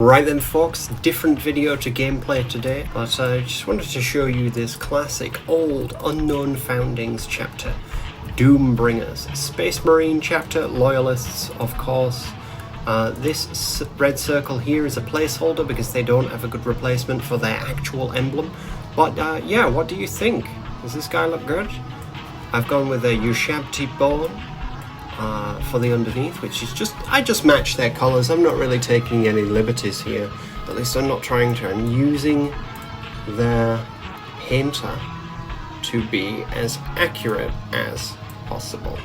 Right then folks, different video to gameplay today, but I just wanted to show you this classic old Unknown Foundings chapter, Doombringers, Spacemarine chapter, Loyalists of course. This red circle here is a placeholder because they don't have a good replacement for their actual emblem, but yeah, what do you think? Does this guy look good? I've gone with a Ushabti bone for the underneath, which is I just match their colours. I'm not really taking any liberties here, at least I'm not trying to. I'm using their painter to be as accurate as possible.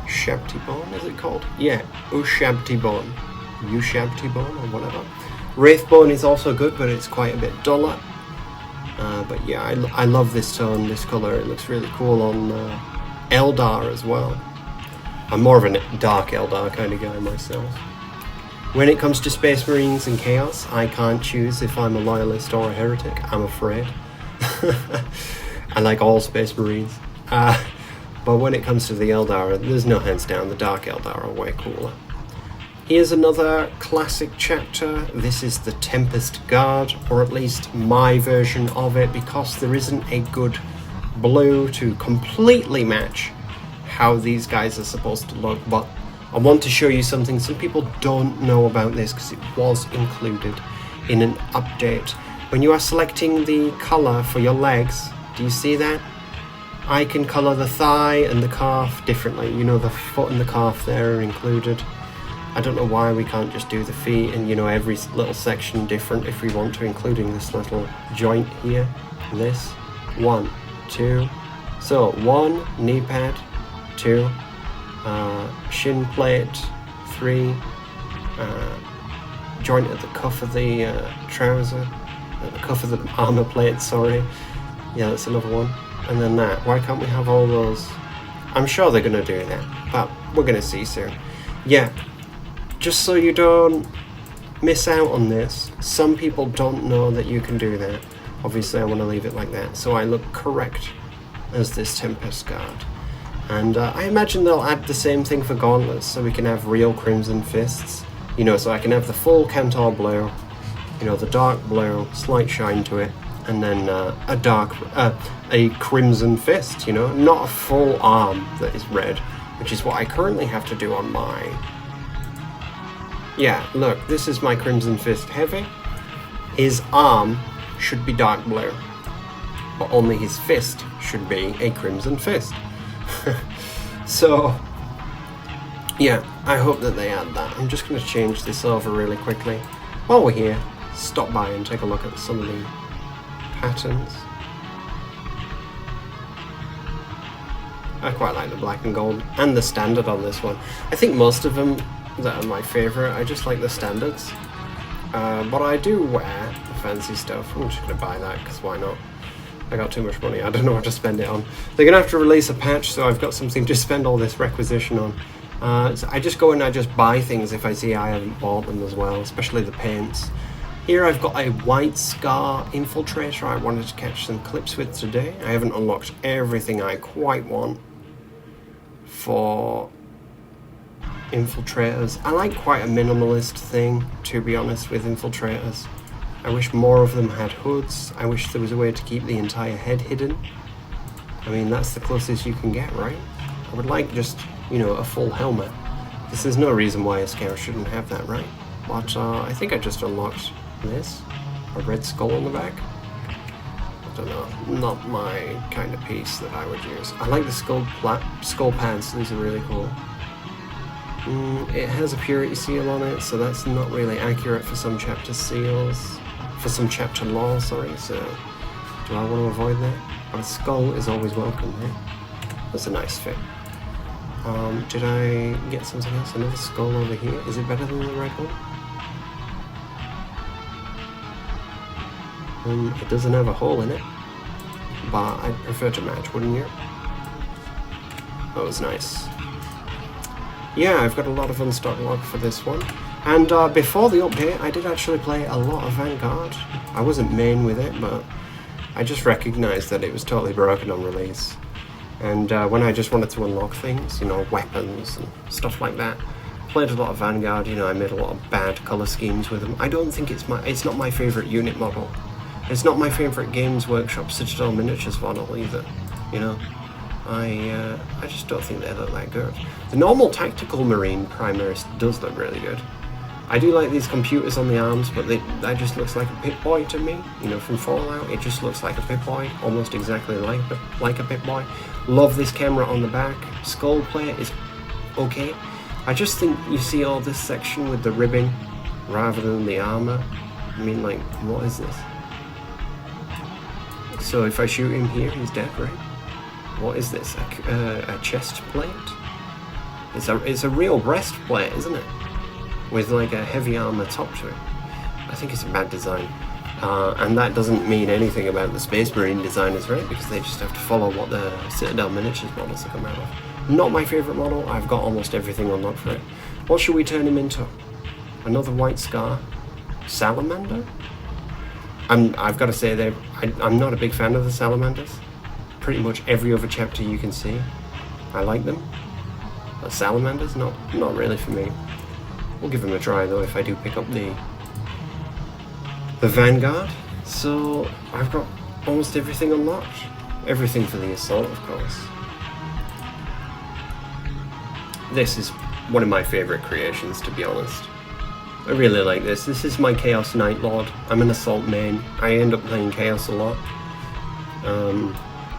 Ushabti bone, is it called? Yeah, Ushabti bone. Ushabti bone or whatever. Wraithbone is also good, but it's quite a bit duller. But yeah, I love this tone, this colour. It looks really cool on Eldar as well. I'm more of a dark Eldar kind of guy myself. When it comes to Space Marines and Chaos, I can't choose if I'm a Loyalist or a Heretic, I'm afraid. I like all Space Marines. But when it comes to the Eldar, there's no hands down, the Dark Eldar are way cooler. Here's another classic chapter. This is the Tempest Guard, or at least my version of it, because there isn't a good blue to completely match how these guys are supposed to look. But I want to show you something some people don't know about this because it was included in an update. When you are selecting the color for your legs, do you see that? I can color the thigh and the calf differently. You know, the foot and the calf there are included. I don't know why we can't just do the feet and, you know, every little section different if we want to, including this little joint here. This 1, 2, so 1 knee pad, 2 shin plate, 3 joint at the cuff of the trouser, at the cuff of the armor plate, sorry. Yeah, that's another one. And then that. Why can't we have all those? I'm sure they're going to do that, but we're going to see soon. Yeah, just so you don't miss out on this, some people don't know that you can do that. Obviously I want to leave it like that, so I look correct as this Tempest Guard. And I imagine they'll add the same thing for gauntlets, so we can have real crimson fists. You know, so I can have the full Cantor blue, you know, the dark blue, slight shine to it, and then a crimson fist, you know, not a full arm that is red, which is what I currently have to do on mine. Yeah, look, this is my crimson fist heavy. His arm should be dark blue, but only his fist should be a crimson fist. So yeah, I hope that they add that. I'm just going to change this over really quickly. While we're here, stop by and take a look at some of the patterns. I quite like the black and gold and the standard on this one. I think most of them that are my favourite, I just like the standards. But I do wear the fancy stuff. I'm just going to buy that because why not? I got too much money, I don't know what to spend it on. They're going to have to release a patch, so I've got something to spend all this requisition on. So I just go and I just buy things if I see I haven't bought them as well, especially the paints. Here I've got a White Scar Infiltrator I wanted to catch some clips with today. I haven't unlocked everything I quite want for Infiltrators. I like quite a minimalist thing, to be honest, with Infiltrators. I wish more of them had hoods. I wish there was a way to keep the entire head hidden. I mean, that's the closest you can get, right? I would like just, you know, a full helmet. There's no reason why a Scout shouldn't have that, right? But I think I just unlocked this. A red skull on the back. I don't know, not my kind of piece that I would use. I like the skull pads, these are really cool. It has a purity seal on it, so that's not really accurate for some chapter seals. For some chapter lore, sorry, so do I want to avoid that? But a skull is always welcome, right? That's a nice fit. Did I get something else? Another skull over here? Is it better than the red one? It doesn't have a hole in it, but I'd prefer to match, wouldn't you? That was nice. Yeah, I've got a lot of unstock log for this one. And before the update, I did actually play a lot of Vanguard. I wasn't main with it, but I just recognised that it was totally broken on release. And when I just wanted to unlock things, you know, weapons and stuff like that, played a lot of Vanguard, you know, I made a lot of bad colour schemes with them. I don't think it's not my favourite unit model. It's not my favourite Games Workshop Citadel Miniatures model either, you know. I just don't think they look that good. The normal Tactical Marine Primaris does look really good. I do like these computers on the arms, but that just looks like a Pip-Boy to me. You know, from Fallout, it just looks like a Pip-Boy, almost exactly like a Pip-Boy. Love this camera on the back. Skull plate is okay. I just think you see all this section with the ribbing rather than the armor. I mean, like, what is this? So if I shoot him here, he's dead, right? What is this? A chest plate? It's a real breastplate, isn't it? With like a heavy armor top to it. I think it's a bad design. And that doesn't mean anything about the Space Marine designers, right? Because they just have to follow what the Citadel Miniatures models have come out of. Not my favourite model. I've got almost everything unlocked for it. What should we turn him into? Another White Scar? Salamander? I've got to say, I'm not a big fan of the Salamanders. Pretty much every other chapter you can see, I like them. But Salamanders, not really for me. We'll give them a try though if I do pick up the Vanguard. So I've got almost everything unlocked. Everything for the assault, of course. This is one of my favourite creations, to be honest. I really like this. This is my Chaos Knight Lord. I'm an assault main. I end up playing Chaos a lot.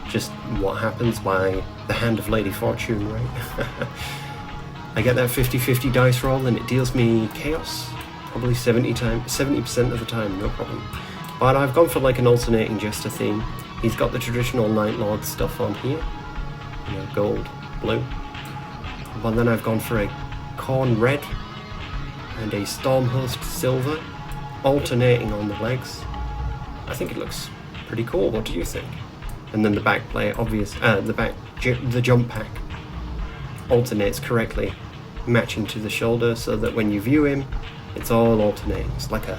Just what happens by the hand of Lady Fortune, right? I get that 50-50 dice roll and it deals me Chaos, probably 70% of the time, no problem. But I've gone for like an alternating Jester theme. He's got the traditional Night Lord stuff on here, you know, gold, blue. But then I've gone for a Khorne red and a Stormhost silver, alternating on the legs. I think it looks pretty cool. What do you think? And then the back plate, the jump pack alternates correctly, matching to the shoulder, so that when you view him, it's all alternating. It's like a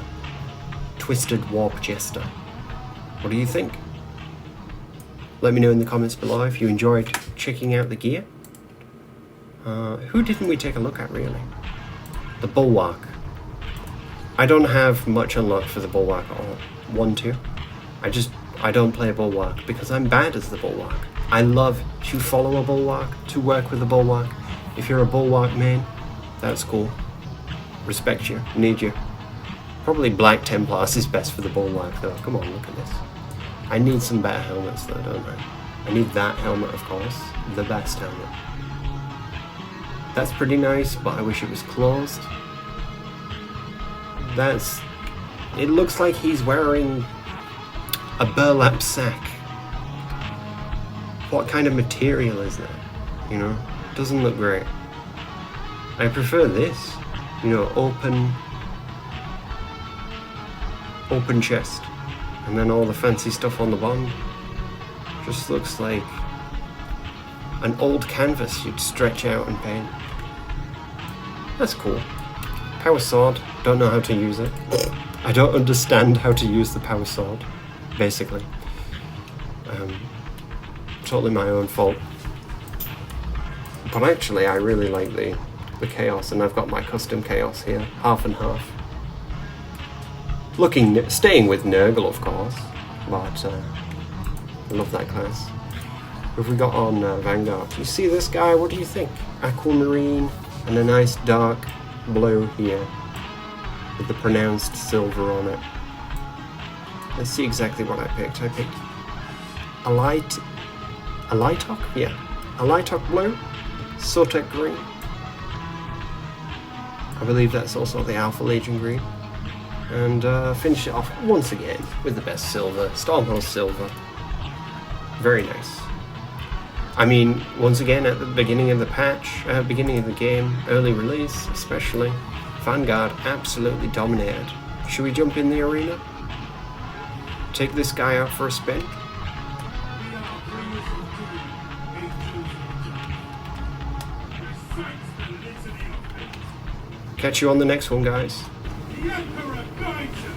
twisted warp jester. What do you think? Let me know in the comments below if you enjoyed checking out the gear. Who didn't we take a look at, really? The Bulwark. I don't have much unlocked for the Bulwark at all. 1-2. I don't play a Bulwark because I'm bad as the Bulwark. I love to follow a Bulwark, to work with a Bulwark. If you're a Bulwark main, that's cool. Respect you, need you. Probably Black Templars is best for the Bulwark though. Come on, look at this. I need some better helmets though, don't I? I need that helmet, of course. The best helmet. That's pretty nice, but I wish it was closed. It looks like he's wearing a burlap sack. What kind of material is that? You know, doesn't look great. I prefer this, you know, open chest, and then all the fancy stuff on the bottom. Just looks like an old canvas you'd stretch out and paint. That's cool. Power sword, don't know how to use it. I don't understand how to use the power sword, basically. Totally my own fault. But actually I really like the Chaos, and I've got my custom Chaos here, half and half. Staying with Nurgle, of course, but I love that class. What have we got on Vanguard? You see this guy, what do you think? Aquamarine and a nice dark blue here with the pronounced silver on it. Let's see exactly what I picked. I picked a Lightock? Yeah. A Lightock blue, Sotek green. I believe that's also the Alpha Legion green. And finish it off once again with the best silver, Stormhost silver. Very nice. I mean, once again, at the beginning of the patch, beginning of the game, early release especially, Vanguard absolutely dominated. Should we jump in the arena? Take this guy out for a spin? Catch you on the next one, guys. The Emperor guides us.